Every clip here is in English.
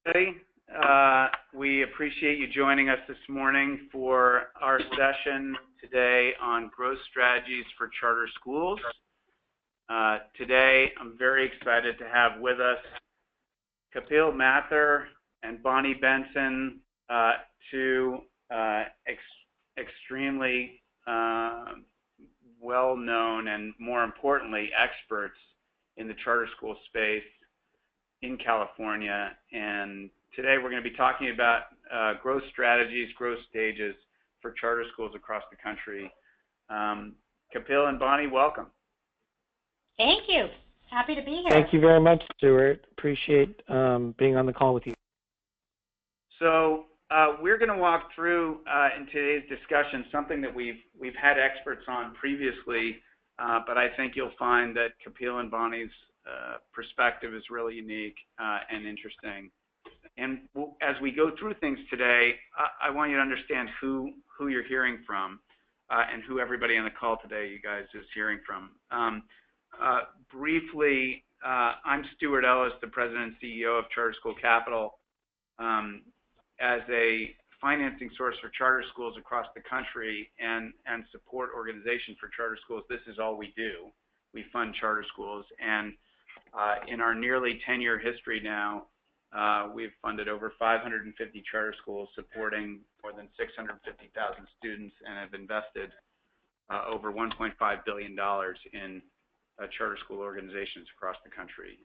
everybody. We appreciate you joining us this morning for our session today on growth strategies for charter schools. Today, I'm very excited to have with us Kapil Mathur and Bonnie Benson, two extremely well-known and, more importantly, experts in the charter school space in California. And today we're going to be talking about growth strategies, growth stages for charter schools across the country. Kapil and Bonnie, welcome. Thank you. Happy to be here. Thank you very much, Stuart. Appreciate being on the call with you. So we're going to walk through in today's discussion something that we've had experts on previously, but I think you'll find that Kapil and Bonnie's perspective is really unique and interesting. And as we go through things today, I want you to understand who you're hearing from and who everybody on the call today, you guys, is hearing from. Briefly, I'm Stuart Ellis, the President and CEO of Charter School Capital. As a financing source for charter schools across the country and support organization for charter schools, this is all we do. We fund charter schools, and in our nearly 10-year history now, we've funded over 550 charter schools supporting more than 650,000 students and have invested over $1.5 billion in charter school organizations across the country.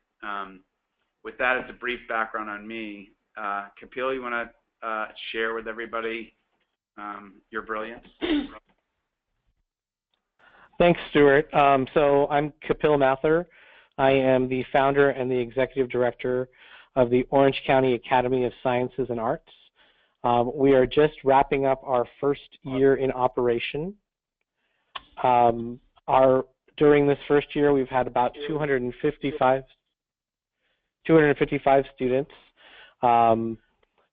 With that as a brief background on me, Kapil, you want to share with everybody your brilliance? Thanks, Stuart. So I'm Kapil Mathur. I am the founder and the executive director of the Orange County Academy of Sciences and Arts. We are just wrapping up our first year in operation. During this first year, we've had about 255 students.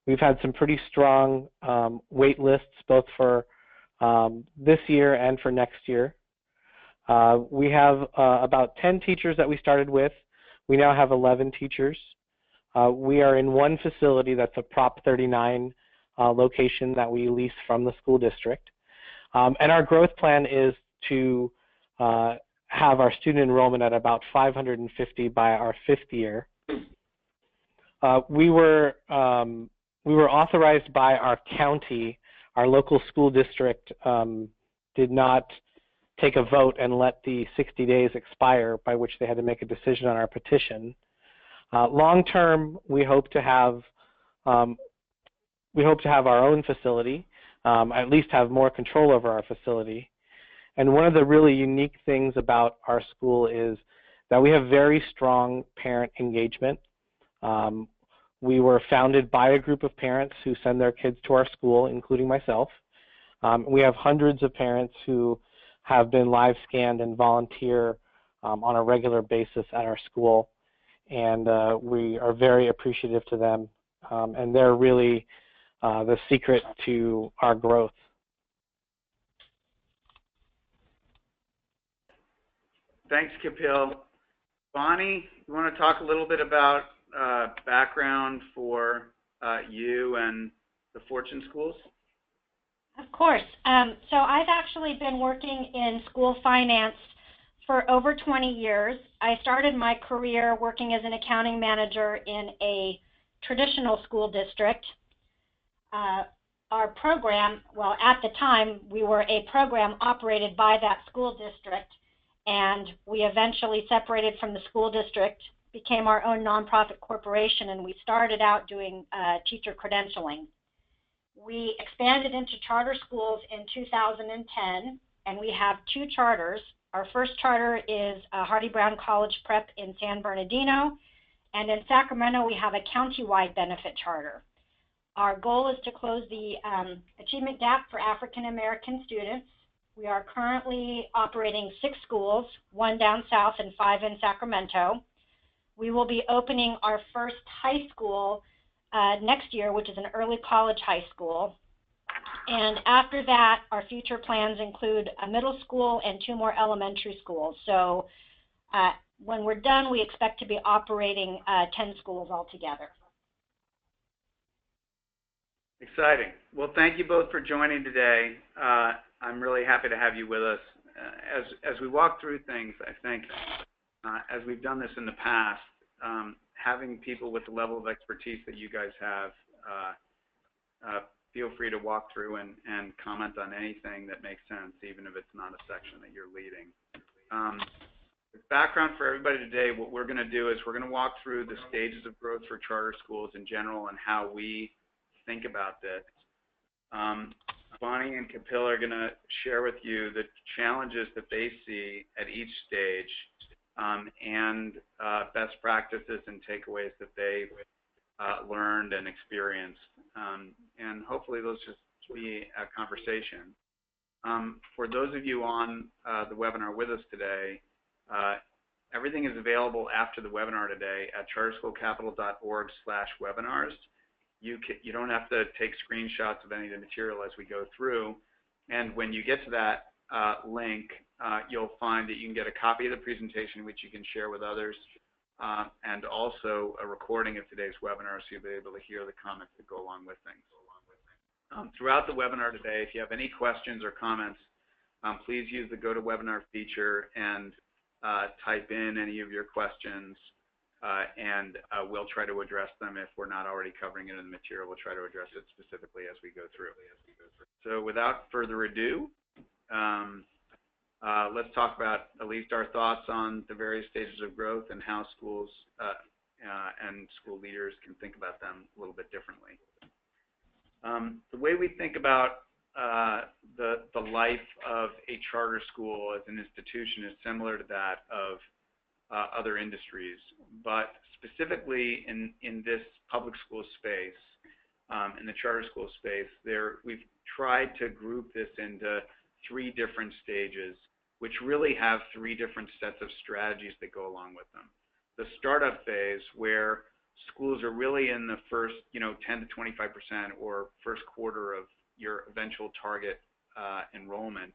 We've had some pretty strong wait lists, both for this year and for next year. We have about 10 teachers that we started with. We now have 11 teachers. We are in one facility that's a Prop 39 location that we lease from the school district. And our growth plan is to have our student enrollment at about 550 by our fifth year. We were authorized by our county. Our local school district did not take a vote and let the 60 days expire by which they had to make a decision on our petition. Long term, we hope to have our own facility, at least have more control over our facility. And one of the really unique things about our school is that we have very strong parent engagement. We were founded by a group of parents who send their kids to our school, including myself. We have hundreds of parents who have been live scanned and volunteer on a regular basis at our school. And we are very appreciative to them. And they're really the secret to our growth. Thanks, Kapil. Bonnie, you want to talk a little bit about background for you and the Fortune Schools? Of course. So I've actually been working in school finance for over 20 years. I started my career working as an accounting manager in a traditional school district. Our program, well, at the time, we were a program operated by that school district, and we eventually separated from the school district, became our own nonprofit corporation, and we started out doing teacher credentialing. We expanded into charter schools in 2010, and we have two charters. Our first charter is Hardy Brown College Prep in San Bernardino, and in Sacramento we have a county-wide benefit charter. Our goal is to close the achievement gap for African American students. We are currently operating 6 schools, 1 down south and 5 in Sacramento. We will be opening our first high school next year, which is an early college high school. And after that, our future plans include a middle school and 2 more elementary schools. So when we're done, we expect to be operating 10 schools altogether. Exciting. Well, thank you both for joining today. I'm really happy to have you with us. As we walk through things, I think, as we've done this in the past, having people with the level of expertise that you guys have, feel free to walk through and comment on anything that makes sense, even if it's not a section that you're leading. Background for everybody today, what we're going to do is we're going to walk through the stages of growth for charter schools in general and how we think about this. Bonnie and Kapil are going to share with you the challenges that they see at each stage and best practices and takeaways that they've learned and experienced. And hopefully those just be a conversation. For those of you on the webinar with us today, everything is available after the webinar today at charterschoolcapital.org/webinars. You don't have to take screenshots of any of the material as we go through. And when you get to that link, you'll find that you can get a copy of the presentation, which you can share with others, and also a recording of today's webinar, so you'll be able to hear the comments that go along with things. Throughout the webinar today, if you have any questions or comments, please use the GoToWebinar feature and type in any of your questions, and we'll try to address them. If we're not already covering it in the material, we'll try to address it specifically as we go through. So without further ado, let's talk about at least our thoughts on the various stages of growth and how schools and school leaders can think about them a little bit differently. The way we think about the life of a charter school as an institution is similar to that of other industries, but specifically in this public school space, in the charter school space, we've tried to group this into 3 different stages, which really have 3 different sets of strategies that go along with them. The startup phase, where schools are really in the first, 10 to 25% or first quarter of your eventual target enrollment.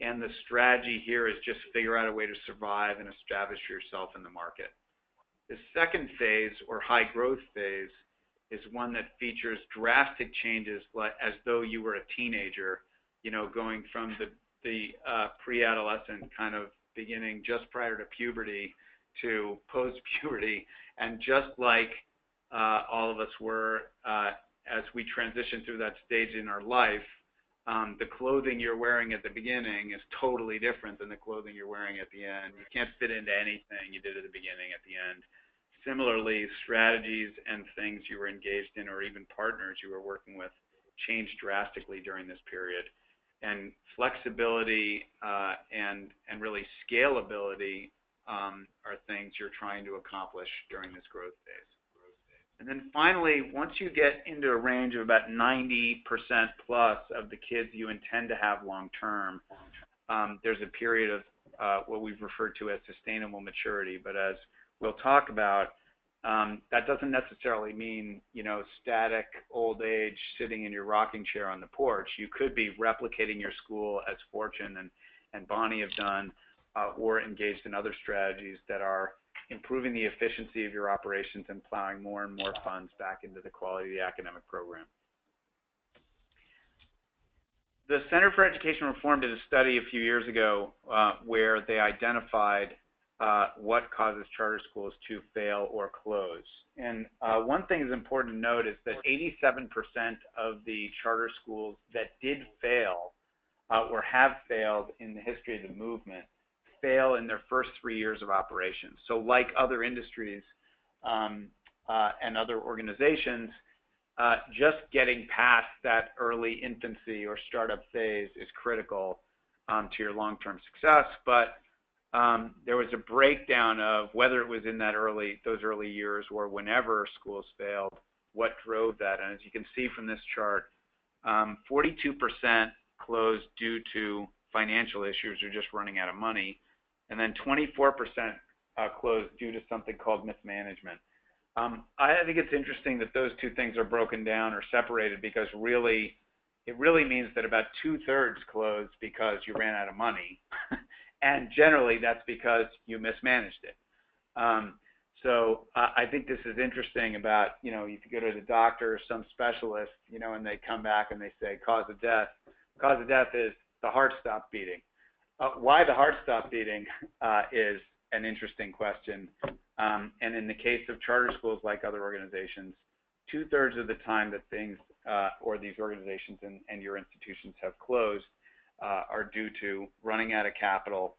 And the strategy here is just figure out a way to survive and establish yourself in the market. The second phase, or high growth phase, is one that features drastic changes as though you were a teenager, going from the pre-adolescent kind of beginning just prior to puberty to post-puberty. And just like all of us were as we transition through that stage in our life, the clothing you're wearing at the beginning is totally different than the clothing you're wearing at the end. You can't fit into anything you did at the beginning at the end. Similarly, strategies and things you were engaged in, or even partners you were working with, changed drastically during this period. And flexibility and really scalability are things you're trying to accomplish during this growth phase. And then finally, once you get into a range of about 90% plus of the kids you intend to have long term, there's a period of what we've referred to as sustainable maturity. But as we'll talk about, that doesn't necessarily mean, static old age sitting in your rocking chair on the porch. You could be replicating your school as Fortune and Bonnie have done, or engaged in other strategies that are improving the efficiency of your operations and plowing more and more funds back into the quality of the academic program. The Center for Education Reform did a study a few years ago where they identified what causes charter schools to fail or close. And one thing that's important to note is that 87% of the charter schools that did fail or have failed in the history of the movement fail in their first 3 years of operation. So like other industries and other organizations, just getting past that early infancy or startup phase is critical to your long-term success. But there was a breakdown of whether it was in those early years or whenever schools failed, what drove that. And as you can see from this chart, 42% closed due to financial issues or just running out of money. And then 24% closed due to something called mismanagement. I think it's interesting that those two things are broken down or separated, because it really means that about 2/3 closed because you ran out of money. And generally that's because you mismanaged it. So I think this is interesting about, you know, if you go to the doctor or some specialist, you know, and they come back and they say cause of death. Cause of death is the heart stopped beating. Why the heart stopped beating is an interesting question. And in the case of charter schools, like other organizations, 2/3 of the time that things or these organizations and your institutions have closed are due to running out of capital,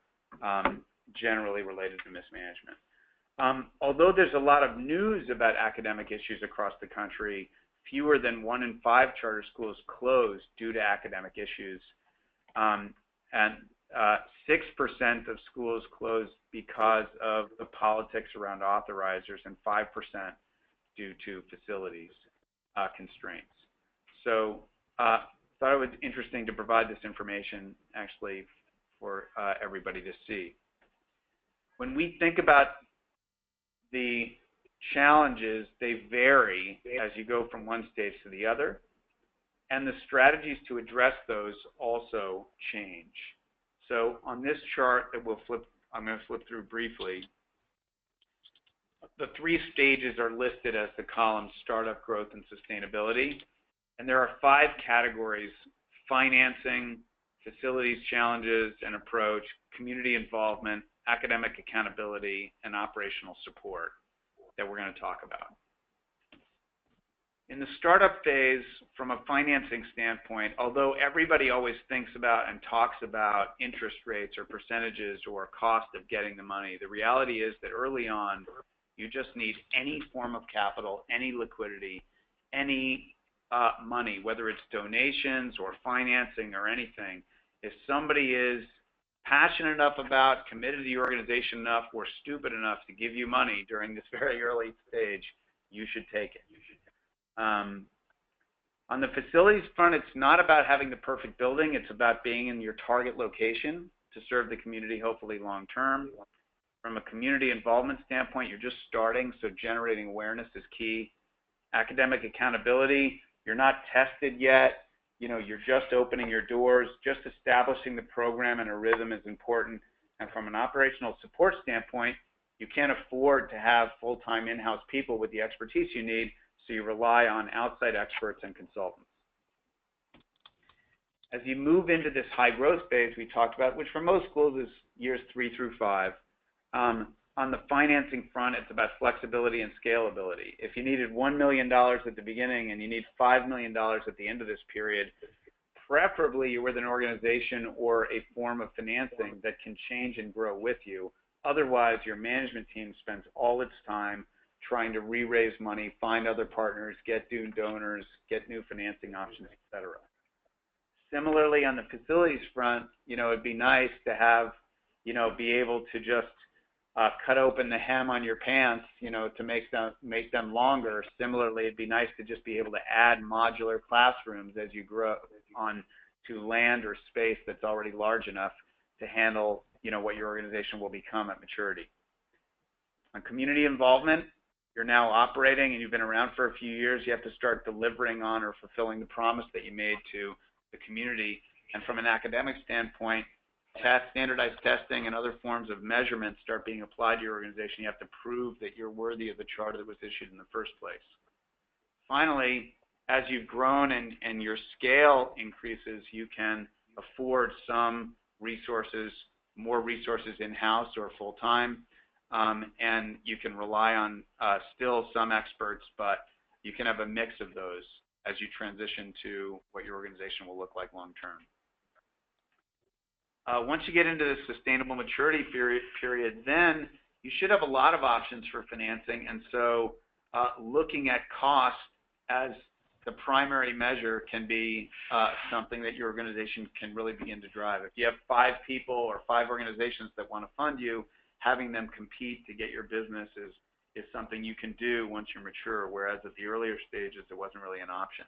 generally related to mismanagement. Although there's a lot of news about academic issues across the country, fewer than 1 in 5 charter schools closed due to academic issues. And 6% of schools closed because of the politics around authorizers, and 5% due to facilities constraints. So thought it was interesting to provide this information actually for everybody to see. When we think about the challenges, they vary as you go from one stage to the other, and the strategies to address those also change. So on this chart that I'm going to flip through briefly, the 3 stages are listed as the columns: startup, growth, and sustainability. And there are 5 categories: financing, facilities challenges and approach, community involvement, academic accountability, and operational support that we're going to talk about. In the startup phase, from a financing standpoint, although everybody always thinks about and talks about interest rates or percentages or cost of getting the money, the reality is that early on, you just need any form of capital, any liquidity, any money, whether it's donations or financing or anything. If somebody is passionate enough about, committed to the organization enough, or stupid enough to give you money during this very early stage, you should take it. On the facilities front, it's not about having the perfect building. It's about being in your target location to serve the community, hopefully long term. From a community involvement standpoint, you're just starting, so generating awareness is key. Academic accountability, you're not tested yet. You know, you're just opening your doors. Just establishing the program and a rhythm is important. And from an operational support standpoint, you can't afford to have full-time in-house people with the expertise you need, so you rely on outside experts and consultants. As you move into this high growth phase we talked about, which for most schools is years 3 through 5, on the financing front, it's about flexibility and scalability. If you needed $1 million at the beginning and you need $5 million at the end of this period, preferably you're with an organization or a form of financing that can change and grow with you. Otherwise, your management team spends all its time trying to re-raise money, find other partners, get new donors, get new financing options, etc. Similarly, on the facilities front, you know, it'd be nice to have, you know, be able to just cut open the hem on your pants, you know, to make them longer. Similarly, it'd be nice to just be able to add modular classrooms as you grow on to land or space that's already large enough to handle, you know, what your organization will become at maturity. On community involvement, you're now operating and you've been around for a few years. You have to start delivering on or fulfilling the promise that you made to the community. And from an academic standpoint, standardized testing and other forms of measurement start being applied to your organization. You have to prove that you're worthy of the charter that was issued in the first place. Finally, as you've grown and your scale increases, you can afford some resources, more resources in-house or full-time, and you can rely on still some experts, but you can have a mix of those as you transition to what your organization will look like long-term. Once you get into the sustainable maturity period, then you should have a lot of options for financing. And so looking at cost as the primary measure can be something that your organization can really begin to drive. If you have 5 people or 5 organizations that want to fund you, having them compete to get your business is something you can do once you're mature, whereas at the earlier stages, it wasn't really an option.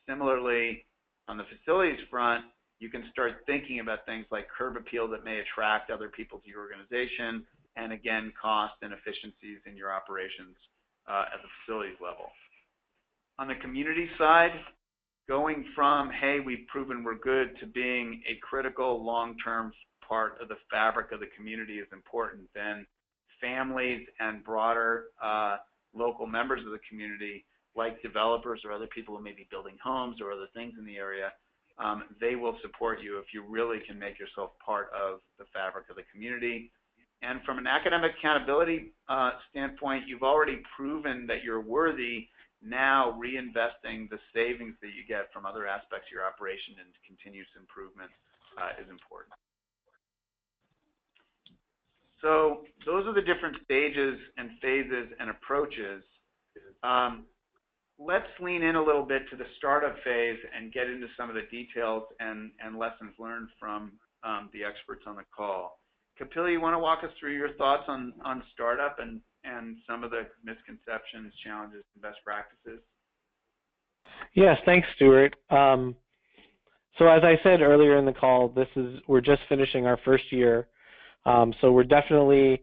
Similarly, on the facilities front, you can start thinking about things like curb appeal that may attract other people to your organization, and again, cost and efficiencies in your operations at the facilities level. On the community side, going from, hey, we've proven we're good, to being a critical long-term part of the fabric of the community is important. Then families and broader local members of the community, like developers or other people who may be building homes or other things in the area, they will support you if you really can make yourself part of the fabric of the community. And from an academic accountability standpoint, you've already proven that you're worthy. Now reinvesting the savings that you get from other aspects of your operation and continuous improvement is important. So those are the different stages and phases and approaches. Let's lean in a little bit to the startup phase and get into some of the details and lessons learned from the experts on the call. Kapil, you want to walk us through your thoughts on startup and some of the misconceptions, challenges, and best practices? Yes, thanks, Stuart. So as I said earlier in the call, we're just finishing our first year. So we're definitely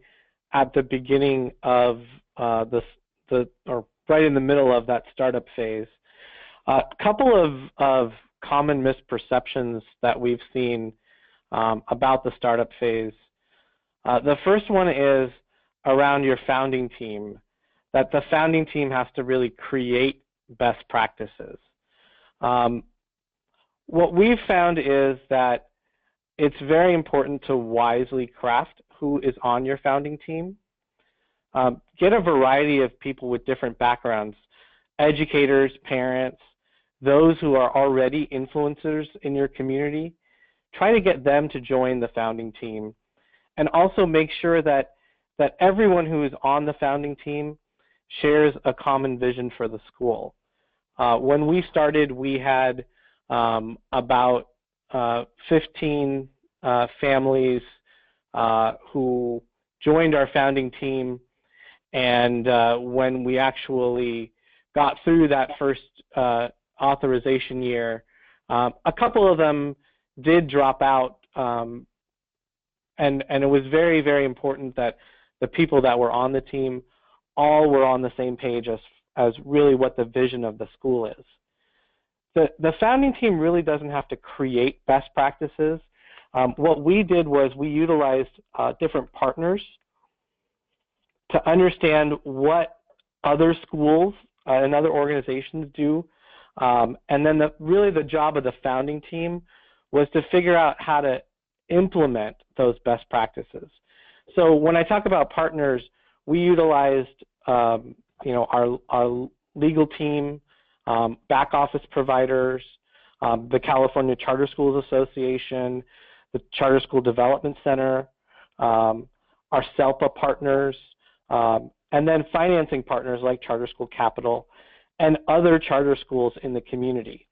at the beginning of or right in the middle of that startup phase. A couple of common misperceptions that we've seen about the startup phase. The first one is around your founding team, that the founding team has to really create best practices. What we've found is that it's very important to wisely craft who is on your founding team. Get a variety of people with different backgrounds, educators, parents, those who are already influencers in your community. Try to get them to join the founding team, and also make sure that everyone who is on the founding team shares a common vision for the school. When we started, we had about 15 families who joined our founding team, and when we actually got through that first authorization year, a couple of them did drop out, and it was very, very important that the people that were on the team all were on the same page as really what the vision of the school is. The founding team really doesn't have to create best practices. What we did was we utilized different partners to understand what other schools and other organizations do, and then really the job of the founding team was to figure out how to implement those best practices. So when I talk about partners, we utilized our legal team, back office providers, the California Charter Schools Association, the Charter School Development Center, our CELPA partners, and then financing partners like Charter School Capital and other charter schools in the community.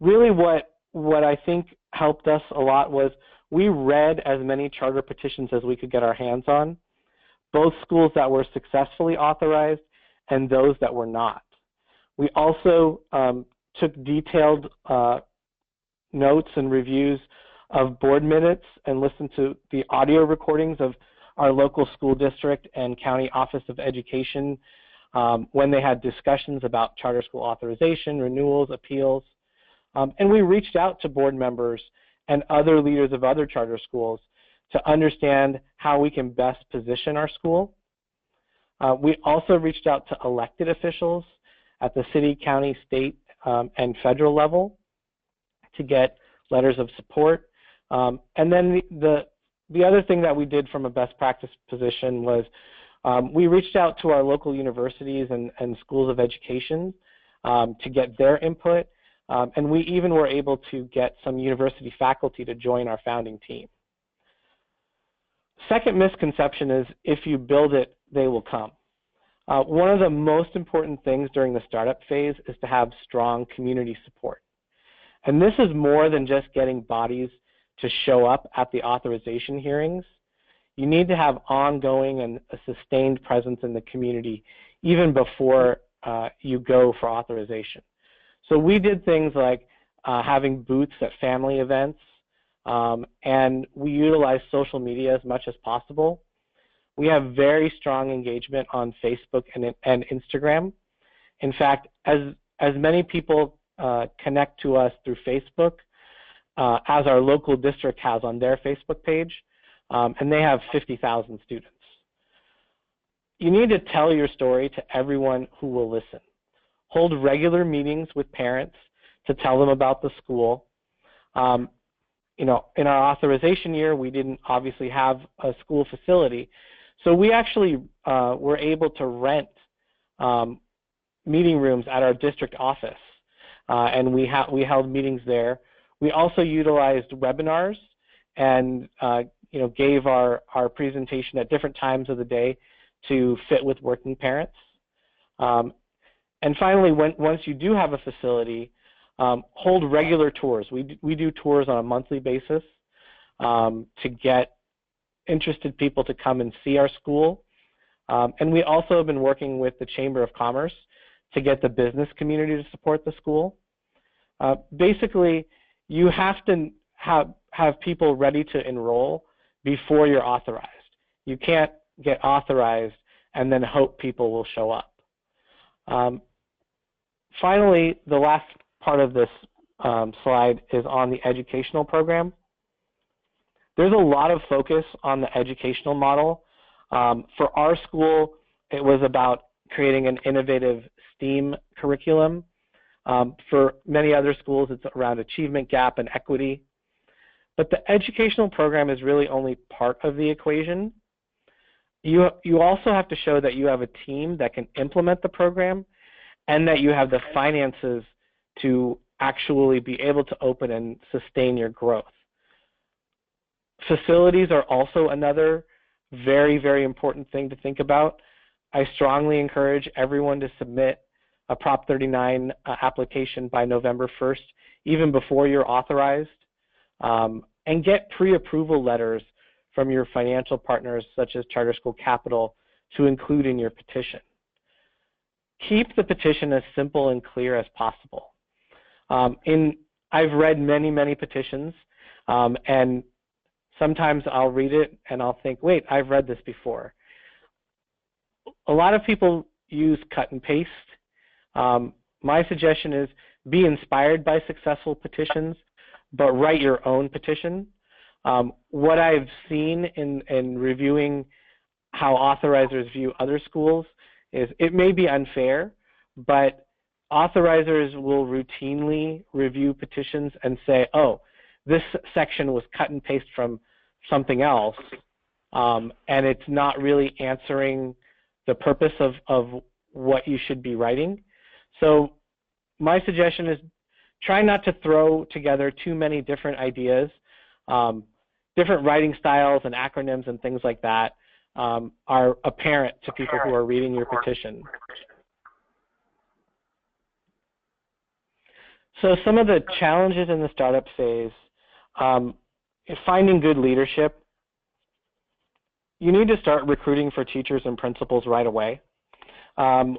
Really what I think helped us a lot was we read as many charter petitions as we could get our hands on, both schools that were successfully authorized and those that were not. We also took detailed notes and reviews of board minutes and listened to the audio recordings of our local school district and county office of education when they had discussions about charter school authorization, renewals, appeals. And we reached out to board members and other leaders of other charter schools to understand how we can best position our school. We also reached out to elected officials at the city, county, state, and federal level to get letters of support. And then the other thing that we did from a best practice position was we reached out to our local universities and schools of education to get their input. And we even were able to get some university faculty to join our founding team. Second misconception is if you build it, they will come. One of the most important things during the startup phase is to have strong community support. And this is more than just getting bodies to show up at the authorization hearings. You need to have ongoing and a sustained presence in the community even before you go for authorization. So we did things like having booths at family events, and we utilize social media as much as possible. We have very strong engagement on Facebook and Instagram. In fact, as many people connect to us through Facebook as our local district has on their Facebook page, and they have 50,000 students. you need to tell your story to everyone who will listen. Hold regular meetings with parents to tell them about the school. You know, in our authorization year, we didn't obviously have a school facility, so we actually were able to rent meeting rooms at our district office, and we held meetings there. We also utilized webinars and you know, gave our presentation at different times of the day to fit with working parents. And finally, once you do have a facility, hold regular tours. We do tours on a monthly basis to get interested people to come and see our school. And we also have been working with the Chamber of Commerce to get the business community to support the school. Basically, you have to have people ready to enroll before you're authorized. You can't get authorized and then hope people will show up. Finally, the last part of this slide is on the educational program. There's a lot of focus on the educational model. For our school, it was about creating an innovative STEAM curriculum. For many other schools, it's around achievement gap and equity. But the educational program is really only part of the equation. You also have to show that you have a team that can implement the program and that you have the finances to actually be able to open and sustain your growth. Facilities are also another very, very important thing to think about. I strongly encourage everyone to submit a Prop 39 application by November 1st, even before you're authorized, and get pre-approval letters from your financial partners, such as Charter School Capital, to include in your petition. Keep the petition as simple and clear as possible. I've read many, many petitions, and sometimes I'll read it and I'll think, wait, I've read this before. A lot of people use cut and paste. My suggestion is be inspired by successful petitions, but write your own petition. What I've seen in reviewing how authorizers view other schools is it may be unfair, but authorizers will routinely review petitions and say, oh, this section was cut and paste from something else, and it's not really answering the purpose of what you should be writing. So my suggestion is try not to throw together too many different ideas. Different writing styles and acronyms and things like that are apparent to people who are reading your petition. So some of the challenges in the startup phase, finding good leadership. You need to start recruiting for teachers and principals right away.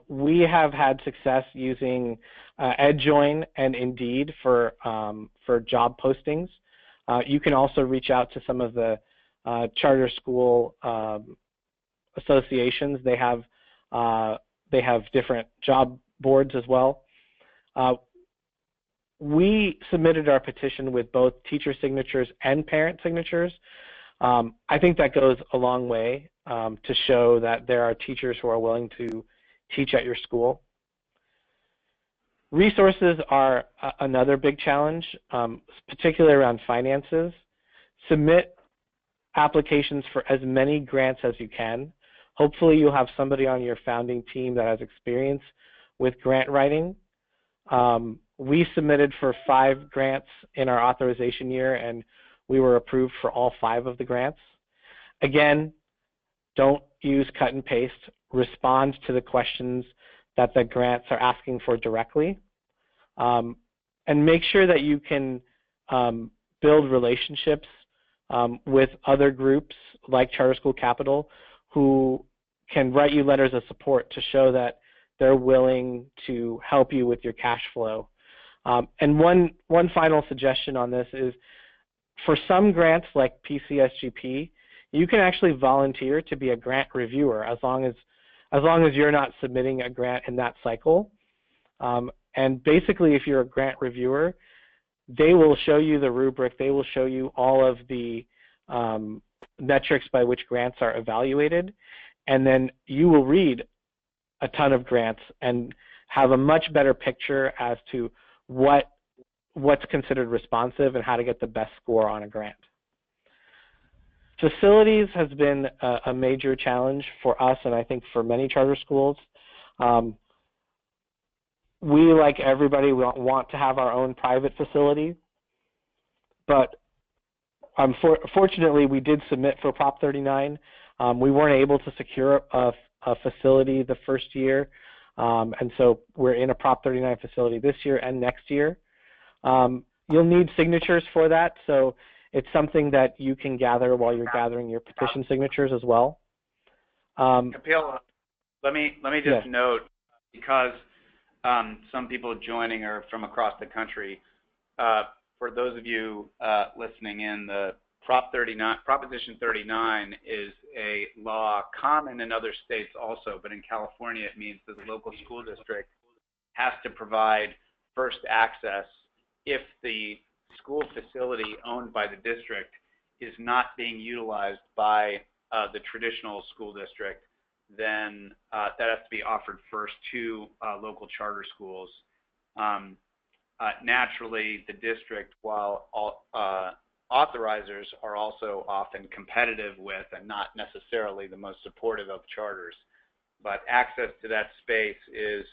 We have had success using EdJoin and Indeed for job postings. You can also reach out to some of the charter school associations. They have different job boards as well. We submitted our petition with both teacher signatures and parent signatures. I think that goes a long way to show that there are teachers who are willing to teach at your school. Resources are another big challenge, particularly around finances. Submit applications for as many grants as you can. Hopefully you'll have somebody on your founding team that has experience with grant writing. We submitted for 5 grants in our authorization year, and we were approved for all 5 of the grants. Again, don't use cut and paste. Respond to the questions that the grants are asking for directly. And make sure that you can build relationships with other groups like Charter School Capital who can write you letters of support to show that they're willing to help you with your cash flow. And one final suggestion on this is for some grants like PCSGP, you can actually volunteer to be a grant reviewer as long as you're not submitting a grant in that cycle. And basically, if you're a grant reviewer, they will show you the rubric. They will show you all of the metrics by which grants are evaluated. and then you will read a ton of grants and have a much better picture as to what's considered responsive and how to get the best score on a grant. Facilities has been a major challenge for us, and I think for many charter schools. We, like everybody, want to have our own private facility, but fortunately, we did submit for Prop 39. We weren't able to secure a facility the first year, and so we're in a Prop 39 facility this year and next year. You'll need signatures for that, so it's something that you can gather while you're gathering your petition signatures as well. Kapil, let me just note, because some people joining are from across the country. For those of you listening in, the Proposition 39 is a law common in other states also, but in California it means that the local school district has to provide first access if the school facility owned by the district is not being utilized by the traditional school district. Then that has to be offered first to local charter schools. Naturally, the district, while authorizers are also often competitive with and not necessarily the most supportive of charters, but access to that space is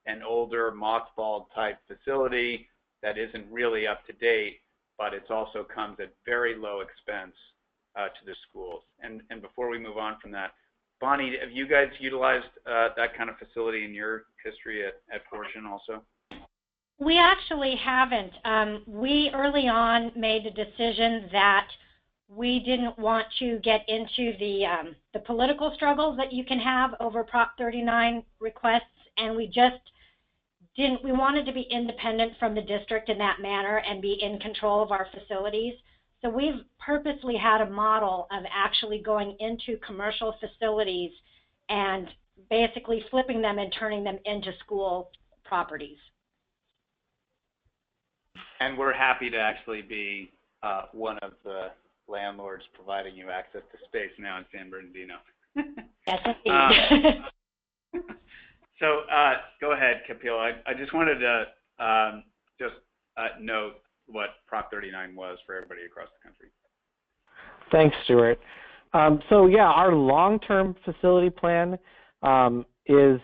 an older mothballed type facility that isn't really up to date, but it also comes at very low expense to the schools. And before we move on from that, Bonnie, have you guys utilized that kind of facility in your history at Fortune also? We actually haven't. We early on made a decision that we didn't want to get into the political struggles that you can have over Prop 39 requests, and we just didn't. We wanted to be independent from the district in that manner and be in control of our facilities. So we've purposely had a model of actually going into commercial facilities and basically flipping them and turning them into school properties. And we're happy to actually be one of the landlords providing you access to space now in San Bernardino. Yes, indeed. So go ahead, Kapil. I just wanted to note what Prop 39 was for everybody across the country. Thanks, Stuart. So yeah, our long-term facility plan is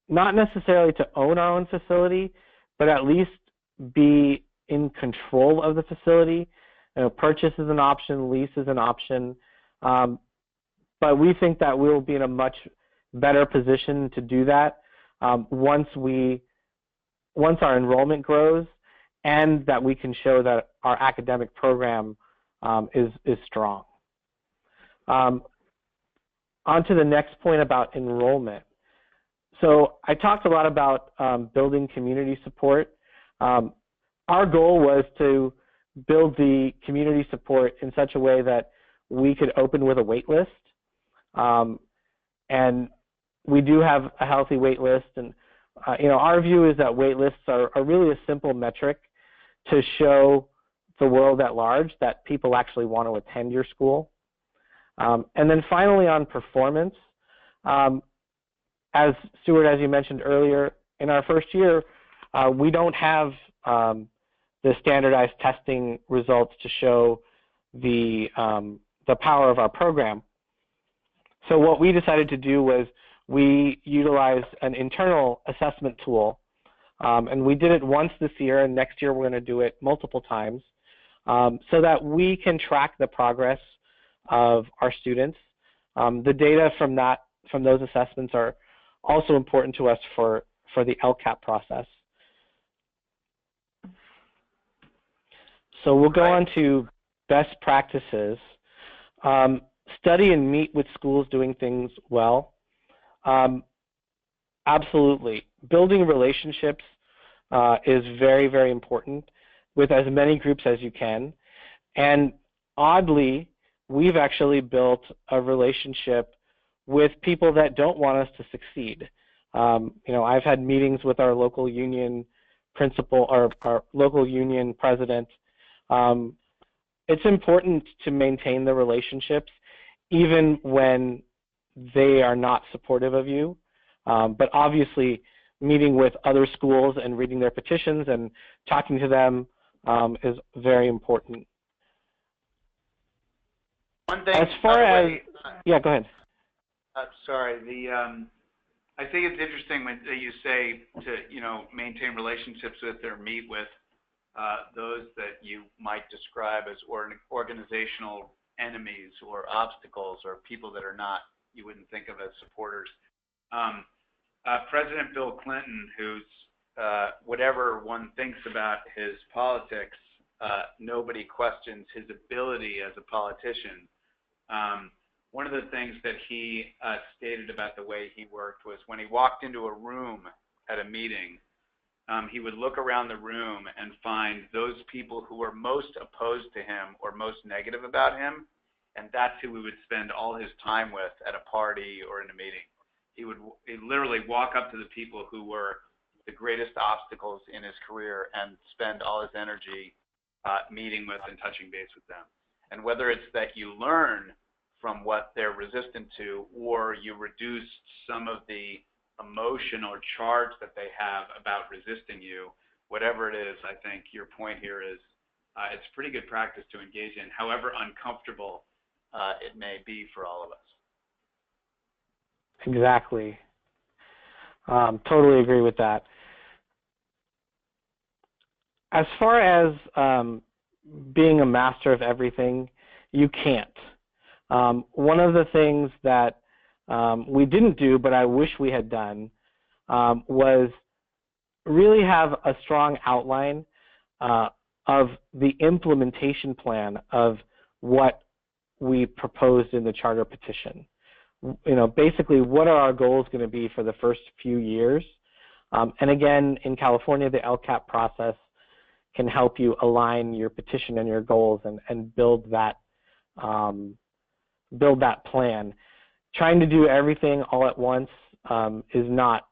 not necessarily to own our own facility, but at least be in control of the facility. Purchase is an option, lease is an option, but we think that we'll be in a much better position to do that once our enrollment grows, and that we can show that our academic program is strong. On to the next point about enrollment. So I talked a lot about building community support. Our goal was to build the community support in such a way that we could open with a wait list. And we do have a healthy wait list. And our view is that wait lists are really a simple metric to show the world at large that people actually want to attend your school. And then finally on performance, as Stuart, as you mentioned earlier, in our first year, we don't have the standardized testing results to show the power of our program. So what we decided to do was we utilized an internal assessment tool, and we did it once this year, and next year we're going to do it multiple times, so that we can track the progress of our students. The data from those assessments are also important to us for the LCAP process. So we'll go on to best practices. Study and meet with schools doing things well. Absolutely. Building relationships is very, very important with as many groups as you can. And oddly, we've actually built a relationship with people that don't want us to succeed. I've had meetings with our local union principal or our local union president. It's important to maintain the relationships even when they are not supportive of you. But obviously, meeting with other schools and reading their petitions and talking to them is very important. One thing, As far as, yeah, go ahead. Sorry, I think it's interesting when you say to, maintain relationships with or meet with those that you might describe as organizational enemies or obstacles or people that are not, you wouldn't think of as supporters. President Bill Clinton, who's whatever one thinks about his politics, nobody questions his ability as a politician. One of the things that he stated about the way he worked was when he walked into a room at a meeting, he would look around the room and find those people who were most opposed to him or most negative about him, and that's who he would spend all his time with at a party or in a meeting. He'd literally walk up to the people who were the greatest obstacles in his career and spend all his energy meeting with and touching base with them. And whether it's that you learn from what they're resistant to, or you reduce some of the emotion or charge that they have about resisting you, whatever it is, I think your point here is it's pretty good practice to engage in, however uncomfortable it may be for all of us. Exactly. Totally agree with that. As far as being a master of everything, you can't. One of the things that we didn't do, but I wish we had done, was really have a strong outline of the implementation plan of what we proposed in the charter petition. Basically, what are our goals going to be for the first few years? And again, in California, the LCAP process can help you align your petition and your goals and build that plan. Trying to do everything all at once is not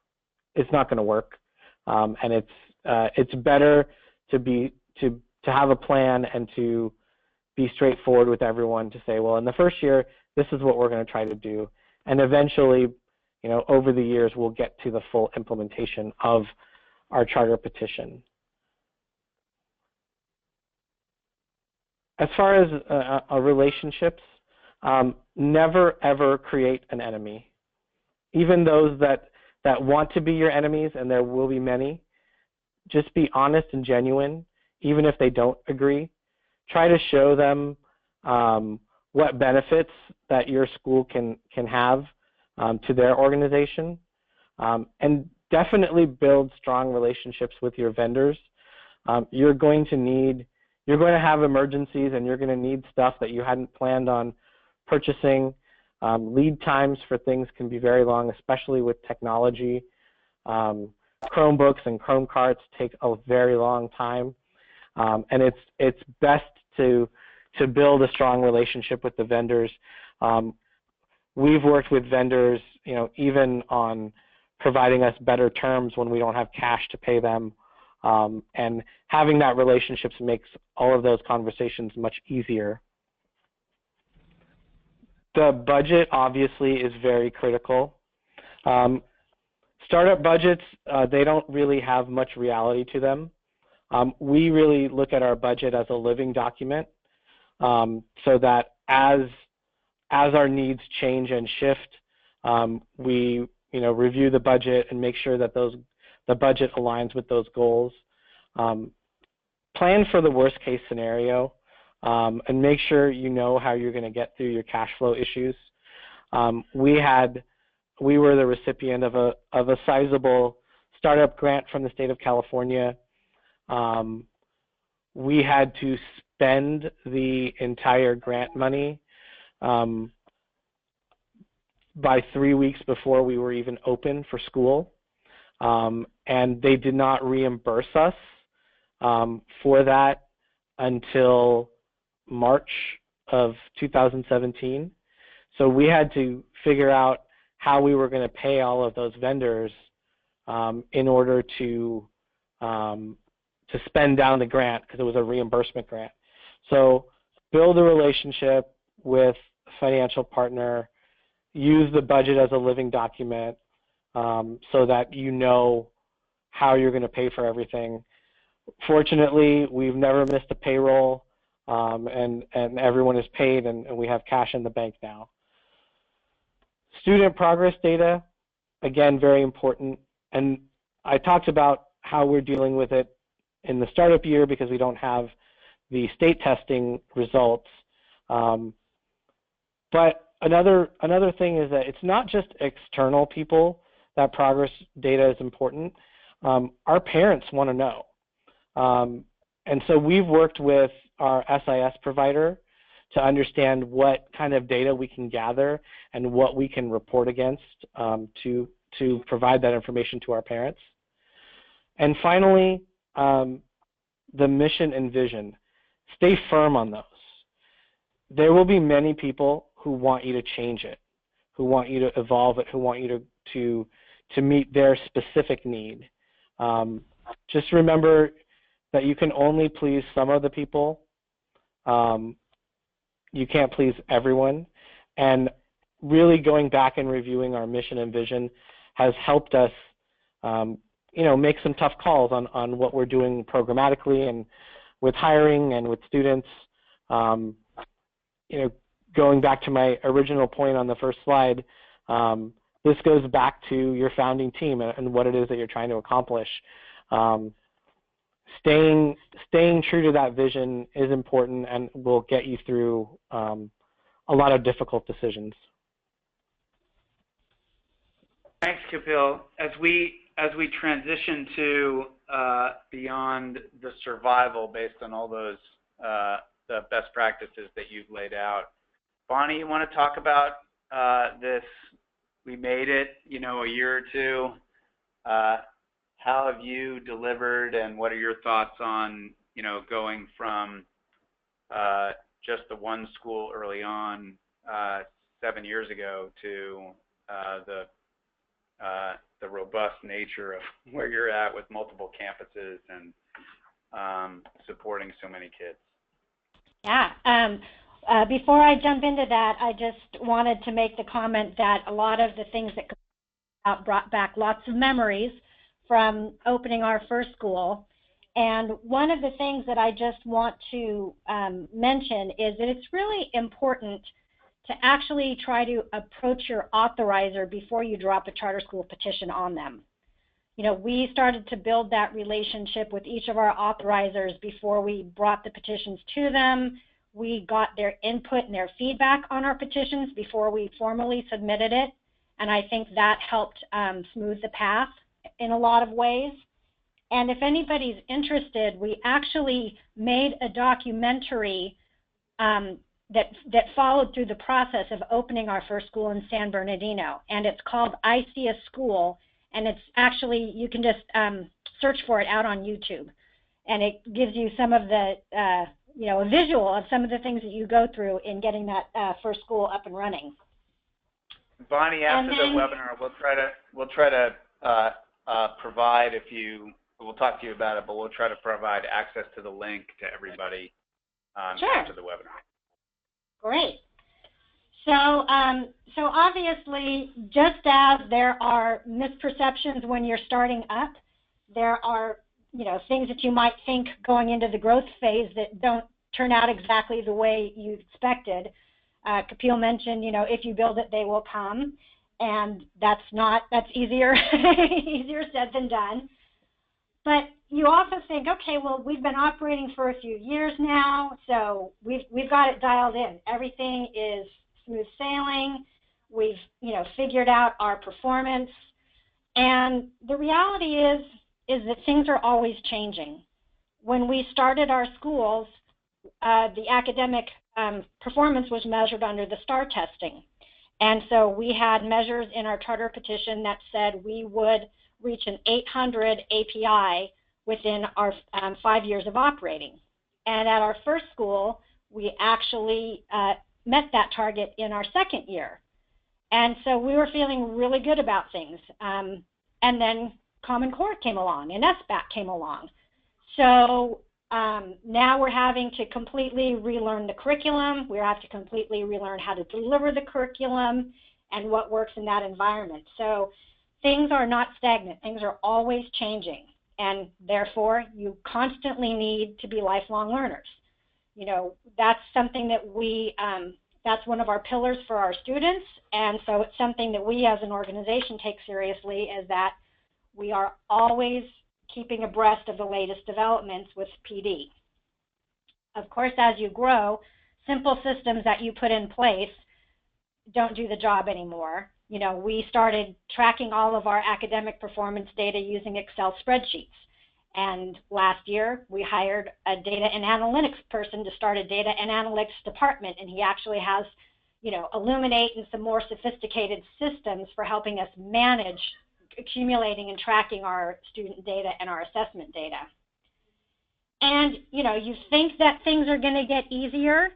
going to work, and it's better to have a plan and to be straightforward with everyone to say, well, in the first year, this is what we're going to try to do, and eventually, over the years, we'll get to the full implementation of our charter petition. As far as relationships, never ever create an enemy. Even those that want to be your enemies, and there will be many, just be honest and genuine, even if they don't agree. Try to show them what benefits that your school can have to their organization, and definitely build strong relationships with your vendors. You're going to have emergencies, and you're going to need stuff that you hadn't planned on purchasing. Lead times for things can be very long, especially with technology. Chromebooks and Chrome carts take a very long time, and it's best to build a strong relationship with the vendors. We've worked with vendors, even on providing us better terms when we don't have cash to pay them, and having that relationship makes all of those conversations much easier. The budget obviously is very critical. Startup budgets, they don't really have much reality to them. We really look at our budget as a living document, so that as our needs change and shift, we review the budget and make sure that the budget aligns with those goals. Plan for the worst case scenario, and make sure you know how you're going to get through your cash flow issues. We were the recipient of a sizable startup grant from the state of California. We had to spend the entire grant money by 3 weeks before we were even open for school, and they did not reimburse us for that until March of 2017. So we had to figure out how we were going to pay all of those vendors in order to spend down the grant, because it was a reimbursement grant. So build a relationship with a financial partner, use the budget as a living document so that you know how you're going to pay for everything. Fortunately, we've never missed a payroll, and everyone is paid, and we have cash in the bank now. Student progress data, again, very important. And I talked about how we're dealing with it in the startup year because we don't have the state testing results. But another thing is that it's not just external people that progress data is important. Our parents want to know. And so we've worked with our SIS provider to understand what kind of data we can gather and what we can report against to provide that information to our parents. And finally, the mission and vision. Stay firm on those. There will be many people who want you to change it, who want you to evolve it, who want you to meet their specific need. Just remember that you can only please some of the people. You can't please everyone. And really going back and reviewing our mission and vision has helped us make some tough calls on what we're doing programmatically and with hiring and with students. Going back to my original point on the first slide, this goes back to your founding team and what it is that you're trying to accomplish. Staying true to that vision is important and will get you through a lot of difficult decisions. Thanks, Kapil. As we transition to beyond the survival based on all those the best practices that you've laid out, Bonnie, you want to talk about this? We made it, a year or two. How have you delivered, and what are your thoughts on, going from just the one school early on 7 years ago to the robust nature of where you're at with multiple campuses and supporting so many kids? Yeah. Before I jump into that, I just wanted to make the comment that a lot of the things that brought back lots of memories from opening our first school. And one of the things that I just want to mention is that it's really important to actually try to approach your authorizer before you drop a charter school petition on them. We started to build that relationship with each of our authorizers before we brought the petitions to them. We got their input and their feedback on our petitions before we formally submitted it. And I think that helped smooth the path in a lot of ways. And if anybody's interested, we actually made a documentary that followed through the process of opening our first school in San Bernardino. And it's called I See a School. And it's actually, you can just search for it out on YouTube. And it gives you some of the, a visual of some of the things that you go through in getting that first school up and running. Bonnie, after the webinar, we'll try to provide, we'll talk to you about it, but we'll try to provide access to the link to everybody sure. after the webinar. Great. So obviously, just as there are misperceptions when you're starting up, there are, things that you might think going into the growth phase that don't turn out exactly the way you expected. Kapil mentioned, if you build it, they will come. And that's easier, easier said than done. But you also think, okay, well, we've been operating for a few years now, so we've got it dialed in. Everything is smooth sailing. We've, figured out our performance. And the reality is that things are always changing. When we started our schools, the academic performance was measured under the STAR testing. And so we had measures in our charter petition that said we would reach an 800 API within our 5 years of operating. And at our first school, we actually met that target in our second year. And so we were feeling really good about things. And then Common Core came along and SBAC came along. So now we're having to completely relearn the curriculum. We have to completely relearn how to deliver the curriculum. and what works in that environment. So things are not stagnant. Things are always changing, and therefore you constantly need to be lifelong learners. You know, that's something that that's one of our pillars for our students, and so it's something that we as an organization take seriously, is that we are always keeping abreast of the latest developments with PD. Of course, as you grow, simple systems that you put in place don't do the job anymore. You know, we started tracking all of our academic performance data using Excel spreadsheets. And last year, we hired a data and analytics person to start a data and analytics department, and he actually has, you know, Illuminate and some more sophisticated systems for helping us manage accumulating and tracking our student data and our assessment data. And, you know, you think that things are going to get easier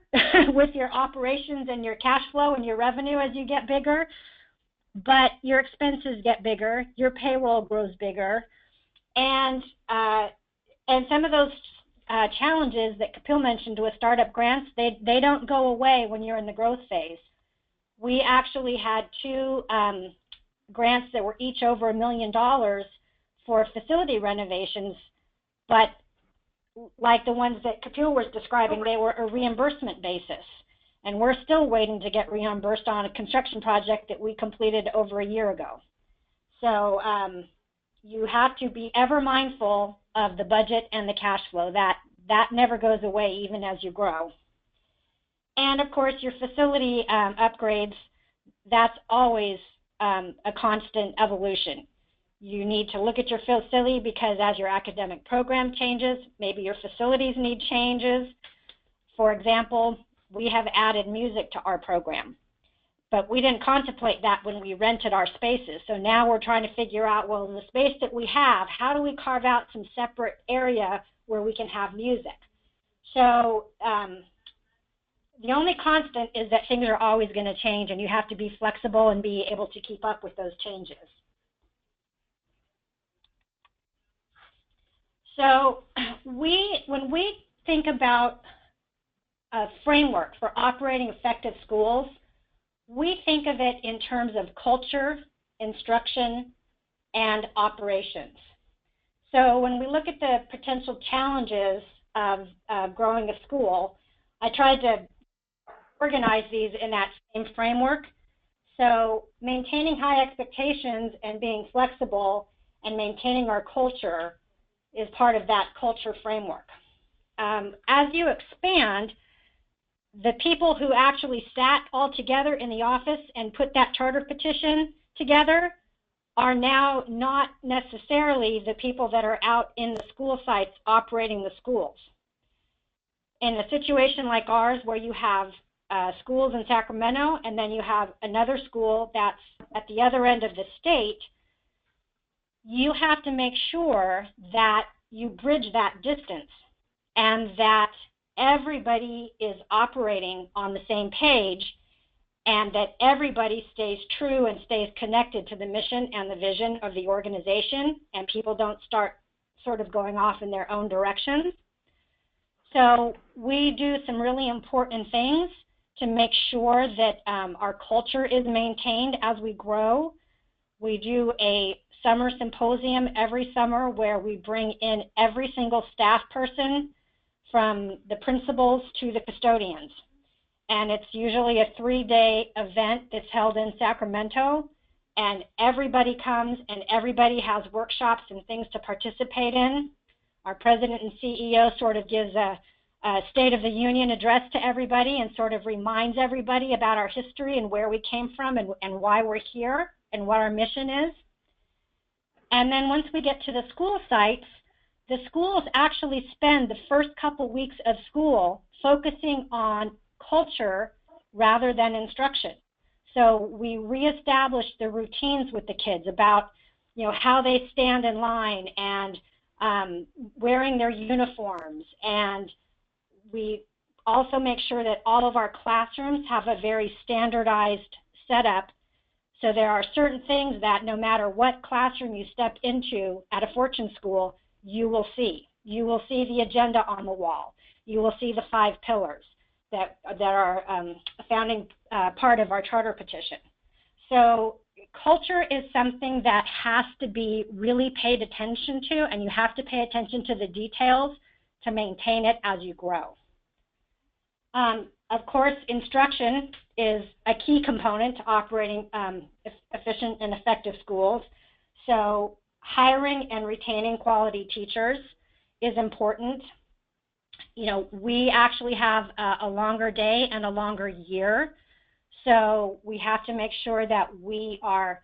with your operations and your cash flow and your revenue as you get bigger, but your expenses get bigger, your payroll grows bigger, and some of those challenges that Kapil mentioned with startup grants, they don't go away when you're in the growth phase. We actually had 2 grants that were each over $1 million for facility renovations, but like the ones that Kapil was describing, they were a reimbursement basis. And we're still waiting to get reimbursed on a construction project that we completed over a year ago. So you have to be ever mindful of the budget and the cash flow. That never goes away even as you grow. And of course, your facility upgrades, that's always a constant evolution. You need to look at your facility because as your academic program changes, maybe your facilities need changes. For example, we have added music to our program, but we didn't contemplate that when we rented our spaces. So now we're trying to figure out, well, in the space that we have, how do we carve out some separate area where we can have music? So the only constant is that things are always going to change, and you have to be flexible and be able to keep up with those changes. So when we think about a framework for operating effective schools, we think of it in terms of culture, instruction, and operations. So when we look at the potential challenges of growing a school, I tried to organize these in that same framework. So maintaining high expectations and being flexible and maintaining our culture is part of that culture framework. As you expand, the people who actually sat all together in the office and put that charter petition together are now not necessarily the people that are out in the school sites operating the schools. In a situation like ours where you have schools in Sacramento and then you have another school that's at the other end of the state, you have to make sure that you bridge that distance and that everybody is operating on the same page and that everybody stays true and stays connected to the mission and the vision of the organization, and people don't start sort of going off in their own directions. So we do some really important things to make sure that our culture is maintained as we grow. We do a summer symposium every summer where we bring in every single staff person from the principals to the custodians. And it's usually a 3-day event that's held in Sacramento, and everybody comes and everybody has workshops and things to participate in. Our president and CEO sort of gives a State of the Union address to everybody and sort of reminds everybody about our history and where we came from and why we're here and what our mission is. And then once we get to the school sites, the schools actually spend the first couple weeks of school focusing on culture rather than instruction. So we reestablish the routines with the kids about, you know, how they stand in line and wearing their uniforms. And we also make sure that all of our classrooms have a very standardized setup. So there are certain things that no matter what classroom you step into at a Fortune school, you will see. You will see the agenda on the wall. You will see the 5 pillars that are a founding part of our charter petition. So culture is something that has to be really paid attention to, and you have to pay attention to the details to maintain it as you grow. Of course, instruction is a key component to operating efficient and effective schools. So hiring and retaining quality teachers is important. You know, we actually have a longer day and a longer year. So we have to make sure that we are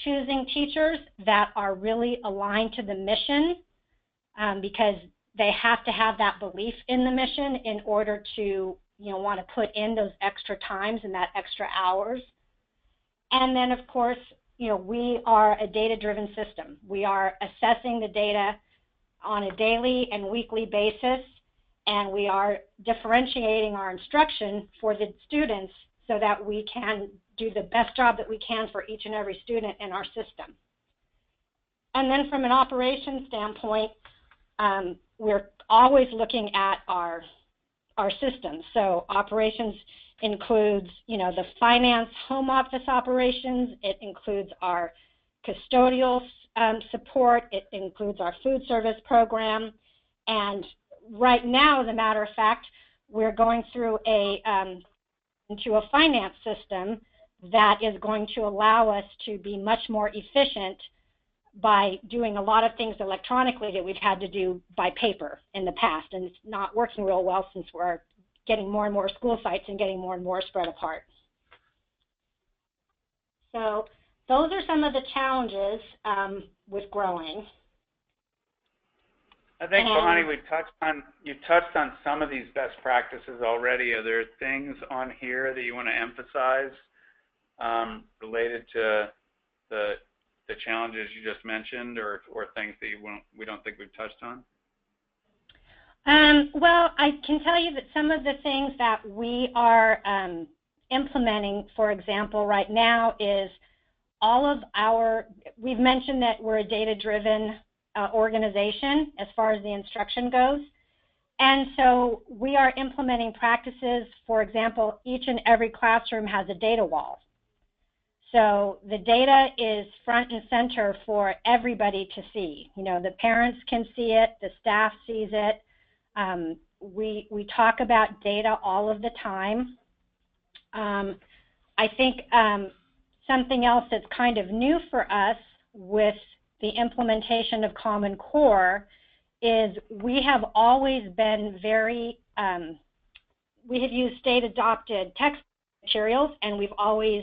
choosing teachers that are really aligned to the mission, because they have to have that belief in the mission in order to, you know, want to put in those extra times and that extra hours. And then, of course, you know, we are a data-driven system. We are assessing the data on a daily and weekly basis, and we are differentiating our instruction for the students so that we can do the best job that we can for each and every student in our system. And then from an operations standpoint, we're always looking at our systems. So operations includes, you know, the finance home office operations. It includes our custodial support. It includes our food service program. And right now, as a matter of fact, we're going through into a finance system that is going to allow us to be much more efficient by doing a lot of things electronically that we've had to do by paper in the past, and it's not working real well since we're getting more and more school sites and getting more and more spread apart. So those are some of the challenges with growing. I think, Bonnie, you touched on some of these best practices already. Are there things on here that you want to emphasize related to the challenges you just mentioned, or things that we don't think we've touched on? Well, I can tell you that some of the things that we are implementing, for example, right now is we've mentioned that we're a data-driven organization as far as the instruction goes. And so we are implementing practices. For example, each and every classroom has a data wall. So the data is front and center for everybody to see. You know, the parents can see it, the staff sees it. We talk about data all of the time. I think something else that's kind of new for us with the implementation of Common Core is we have always been we have used state-adopted text materials, and we've always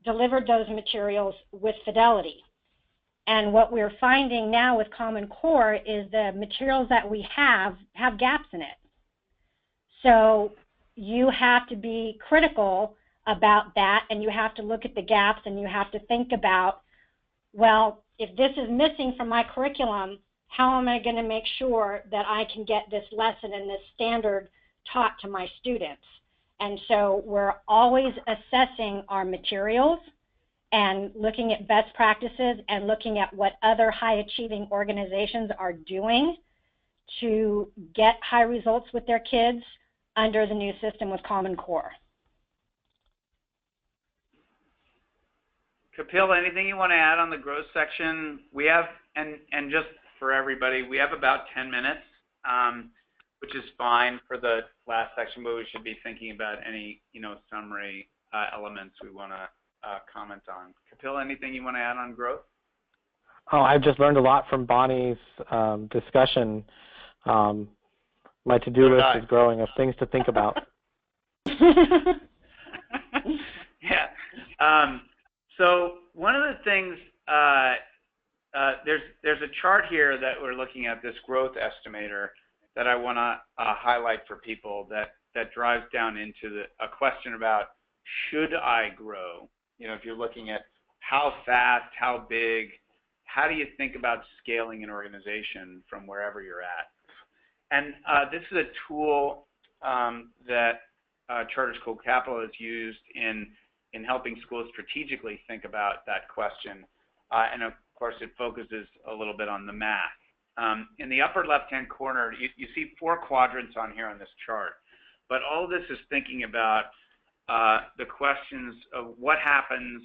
delivered those materials with fidelity. And what we're finding now with Common Core is the materials that we have gaps in it. So you have to be critical about that, and you have to look at the gaps, and you have to think about, well, if this is missing from my curriculum, how am I going to make sure that I can get this lesson and this standard taught to my students? And so we're always assessing our materials and looking at best practices and looking at what other high-achieving organizations are doing to get high results with their kids under the new system with Common Core. Kapil, anything you want to add on the growth section? We have, and just for everybody, we have about 10 minutes, which is fine for the last section, but we should be thinking about any, summary elements we want to comment on. Kapil, anything you want to add on growth? Oh, I've just learned a lot from Bonnie's discussion. My to-do list is growing of things to think about. Yeah. So one of the things, there's a chart here that we're looking at, this growth estimator, that I want to highlight for people that drives down into a question about, should I grow? If you're looking at how fast, how big, how do you think about scaling an organization from wherever you're at? And this is a tool that Charter School Capital has used in helping schools strategically think about that question. And of course, it focuses a little bit on the math. In the upper left-hand corner, you see 4 quadrants on here on this chart. But all of this is thinking about the questions of what happens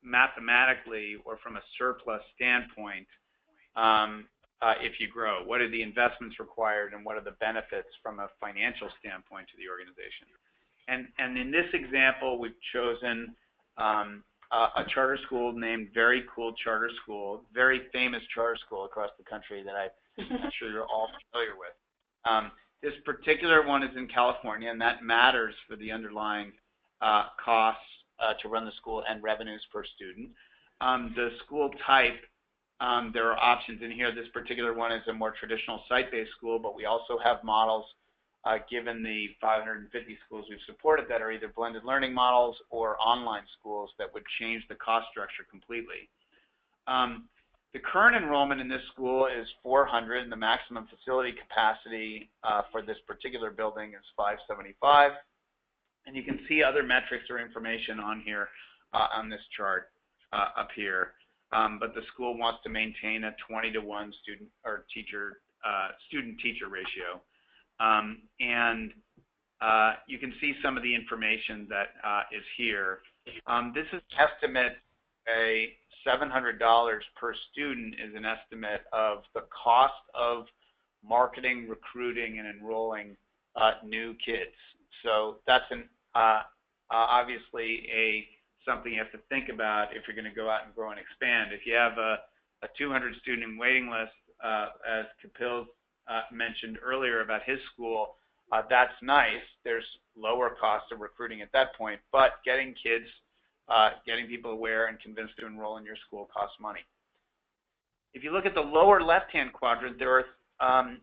mathematically or from a surplus standpoint if you grow? What are the investments required, and what are the benefits from a financial standpoint to the organization? And in this example, we've chosen a charter school named Very Cool Charter School, very famous charter school across the country that I'm sure you're all familiar with. This particular one is in California, and that matters for the underlying costs to run the school and revenues per student. The school type, there are options in here. This particular one is a more traditional site-based school, but we also have models given the 550 schools we've supported that are either blended learning models or online schools that would change the cost structure completely. The current enrollment in this school is 400, and the maximum facility capacity for this particular building is 575. And you can see other metrics or information on here on this chart up here. But the school wants to maintain a 20-to-1 student or teacher student-teacher ratio. And you can see some of the information that is here. This is estimate a $700 per student is an estimate of the cost of marketing, recruiting, and enrolling new kids. So that's obviously something you have to think about if you're going to go out and grow and expand. If you have a 200 student waiting list, as Kapil mentioned earlier about his school, that's nice. There's lower cost of recruiting at that point, but getting kids, getting people aware and convinced to enroll in your school costs money. If you look at the lower left-hand quadrant, there are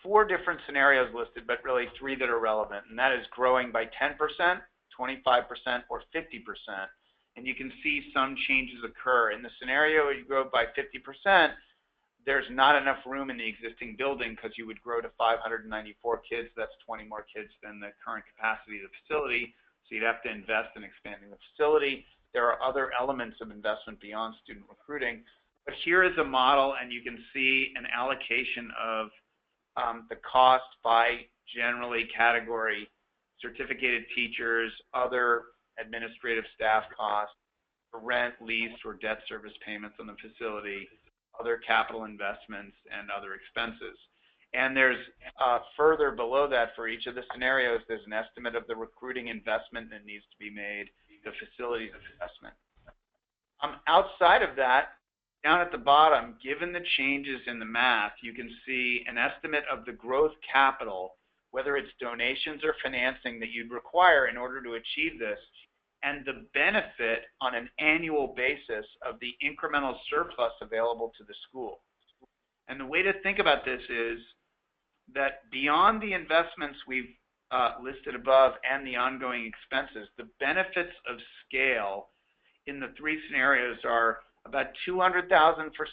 4 different scenarios listed, but really 3 that are relevant, and that is growing by 10%, 25%, or 50%. And you can see some changes occur. In the scenario where you grow by 50%, there's not enough room in the existing building because you would grow to 594 kids. That's 20 more kids than the current capacity of the facility. So you'd have to invest in expanding the facility. There are other elements of investment beyond student recruiting. But here is a model, and you can see an allocation of the cost by generally category: certificated teachers, other administrative staff costs, rent, lease, or debt service payments on the facility, other capital investments, and other expenses. And there's further below that for each of the scenarios, there's an estimate of the recruiting investment that needs to be made, the facilities investment. Outside of that, down at the bottom, given the changes in the math, you can see an estimate of the growth capital, whether it's donations or financing that you'd require in order to achieve this, and the benefit on an annual basis of the incremental surplus available to the school. And the way to think about this is that beyond the investments we've listed above and the ongoing expenses, the benefits of scale in the 3 scenarios are about $200,000 for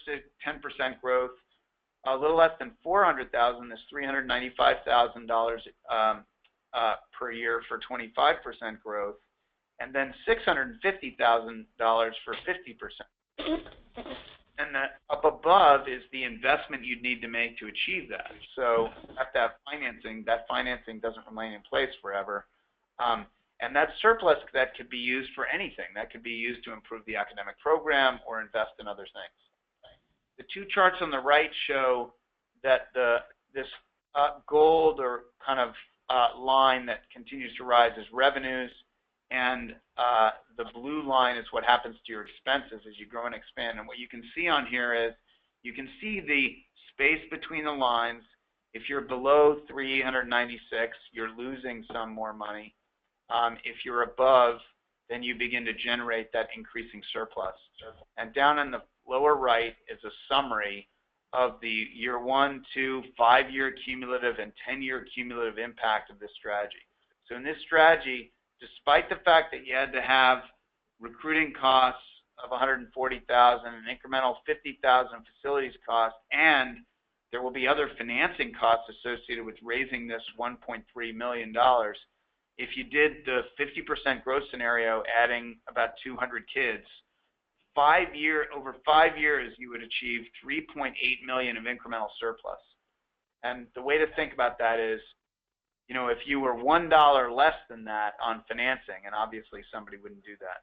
10% growth, a little less than $400,000 is $395,000 per year for 25% growth, and then $650,000 for 50%. And that up above is the investment you'd need to make to achieve that. So at that financing doesn't remain in place forever. And that surplus that could be used for anything. That could be used to improve the academic program or invest in other things. The 2 charts on the right show that this gold or kind of line that continues to rise is revenues, and the blue line is what happens to your expenses as you grow and expand. And what you can see on here is you can see the space between the lines. If you're below 396, you're losing some more money. If you're above, then you begin to generate that increasing surplus. And down in the lower right is a summary of the year 1, 2, 5-year cumulative and 10-year cumulative impact of this strategy. So in this strategy, despite the fact that you had to have recruiting costs of $140,000, an incremental $50,000 facilities cost, and there will be other financing costs associated with raising this $1.3 million. If you did the 50% growth scenario, adding about 200 kids, over 5 years, you would achieve $3.8 million of incremental surplus. And the way to think about that is, you know, if you were $1 less than that on financing, and obviously somebody wouldn't do that,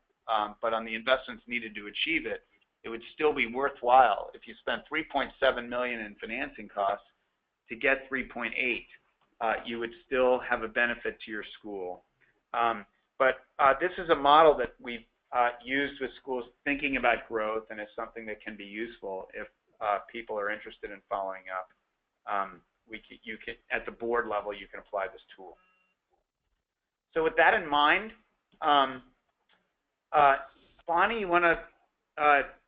but on the investments needed to achieve it, it would still be worthwhile if you spent $3.7 million in financing costs to get 3.8. You would still have a benefit to your school. But this is a model that we've used with schools thinking about growth, and it's something that can be useful if people are interested in following up. You can, at the board level, you can apply this tool. So with that in mind, Bonnie, you want to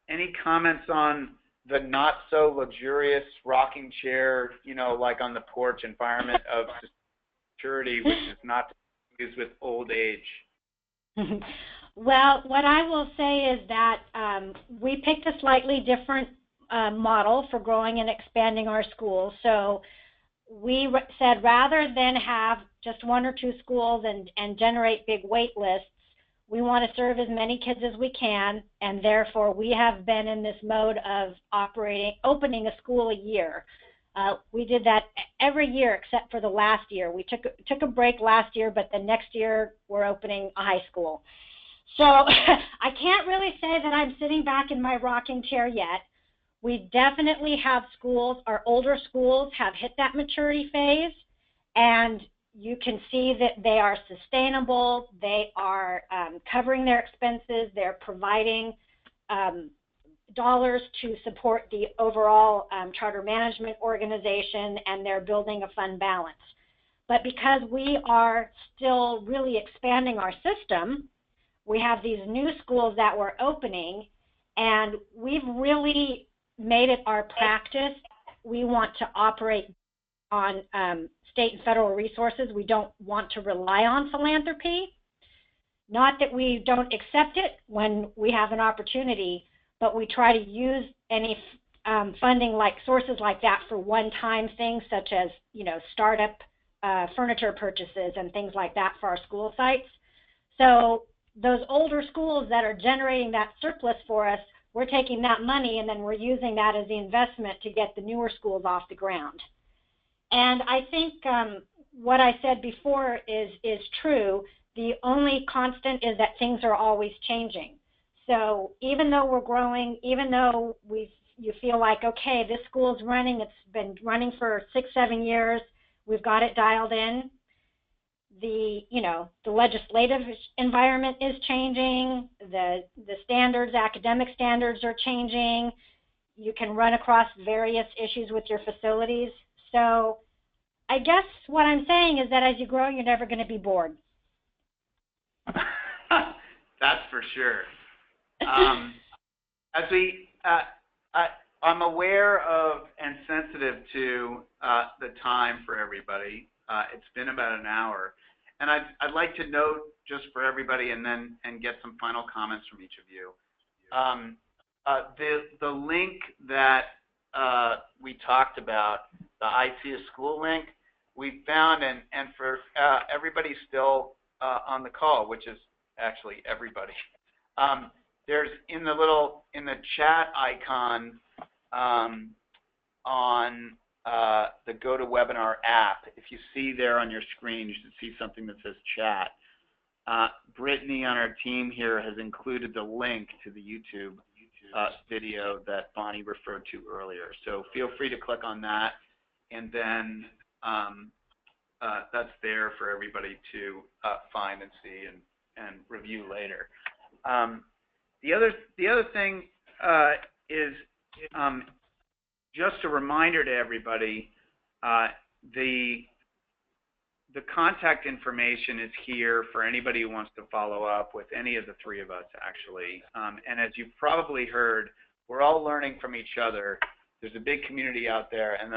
any comments on the not so luxurious rocking chair, you know, like on the porch environment of security, which is not used with old age? Well, what I will say is that we picked a slightly different model for growing and expanding our schools. So we said rather than have just 1 or 2 schools and generate big wait lists, we want to serve as many kids as we can, and therefore we have been in this mode of opening a school a year. We did that every year except for the last year. We took a break last year, but the next year we're opening a high school. So I can't really say that I'm sitting back in my rocking chair yet. We definitely have schools, our older schools have hit that maturity phase, and you can see that they are sustainable, they are covering their expenses, they're providing dollars to support the overall charter management organization, and they're building a fund balance. But because we are still really expanding our system, we have these new schools that we're opening, and we've really made it our practice. We want to operate on state and federal resources. We don't want to rely on philanthropy. Not that we don't accept it when we have an opportunity, but we try to use any funding like sources like that for one-time things such as, you know, startup furniture purchases and things like that for our school sites. So those older schools that are generating that surplus for us, we're taking that money and then we're using that as the investment to get the newer schools off the ground. And I think what I said before is true. The only constant is that things are always changing. So even though we're growing, even though you feel like, okay, this school's running, it's been running for 6-7 years, we've got it dialed in. The legislative environment is changing, the standards, academic standards are changing. You can run across various issues with your facilities. So I guess what I'm saying is that as you grow, you're never going to be bored. That's for sure. I'm aware of and sensitive to the time for everybody. It's been about an hour, and I'd like to note just for everybody, and get some final comments from each of you. The link that we talked about, the I See a School link, we found, and for everybody still on the call, which is actually everybody, there's in the chat icon on the GoToWebinar app. If you see there on your screen, you should see something that says chat. Brittany on our team here has included the link to the YouTube video that Bonnie referred to earlier. So feel free to click on that, and then that's there for everybody to find and see and review later. The other thing is just a reminder to everybody, the contact information is here for anybody who wants to follow up with any of the three of us, actually. And as you've probably heard, we're all learning from each other. There's a big community out there, and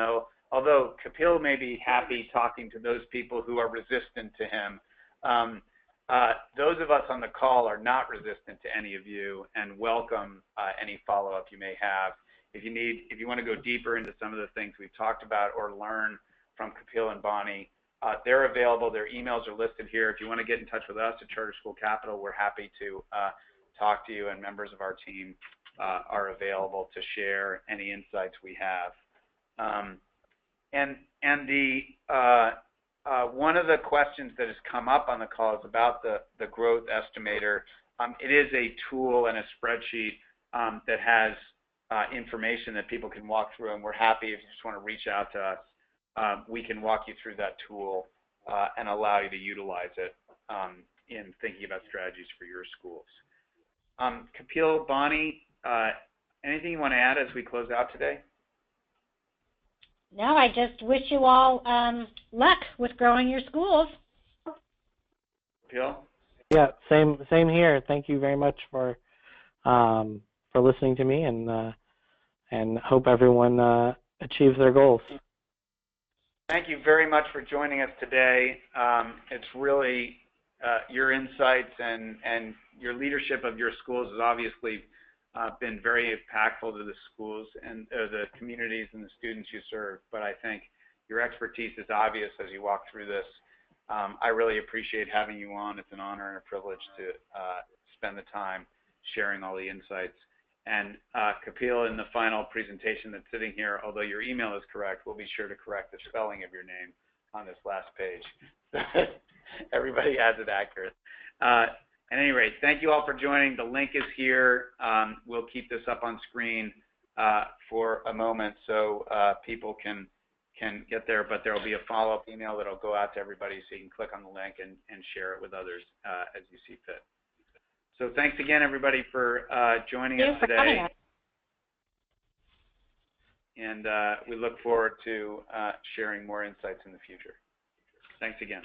although Kapil may be happy talking to those people who are resistant to him, those of us on the call are not resistant to any of you and welcome any follow-up you may have. If you want to go deeper into some of the things we've talked about or learn from Kapil and Bonnie, they're available. Their emails are listed here. If you want to get in touch with us at Charter School Capital, we're happy to talk to you, and members of our team are available to share any insights we have. One of the questions that has come up on the call is about the growth estimator. it is a tool and a spreadsheet that has information that people can walk through, and we're happy if you just want to reach out to us. We can walk you through that tool and allow you to utilize it in thinking about strategies for your schools. Kapil, Bonnie, anything you want to add as we close out today? No, I just wish you all luck with growing your schools. Kapil? Yeah, same here. Thank you very much for listening to me, and hope everyone achieves their goals. Thank you very much for joining us today. It's really your insights and your leadership of your schools has obviously been very impactful to the schools and the communities and the students you serve. But I think your expertise is obvious as you walk through this. I really appreciate having you on. It's an honor and a privilege to spend the time sharing all the insights. And Kapil, in the final presentation that's sitting here, although your email is correct, we'll be sure to correct the spelling of your name on this last page. Everybody has it accurate. At any rate, thank you all for joining. The link is here. We'll keep this up on screen for a moment so people can get there, but there will be a follow-up email that will go out to everybody so you can click on the link and share it with others as you see fit. So thanks again, everybody, for joining us today. And we look forward to sharing more insights in the future. Thanks again.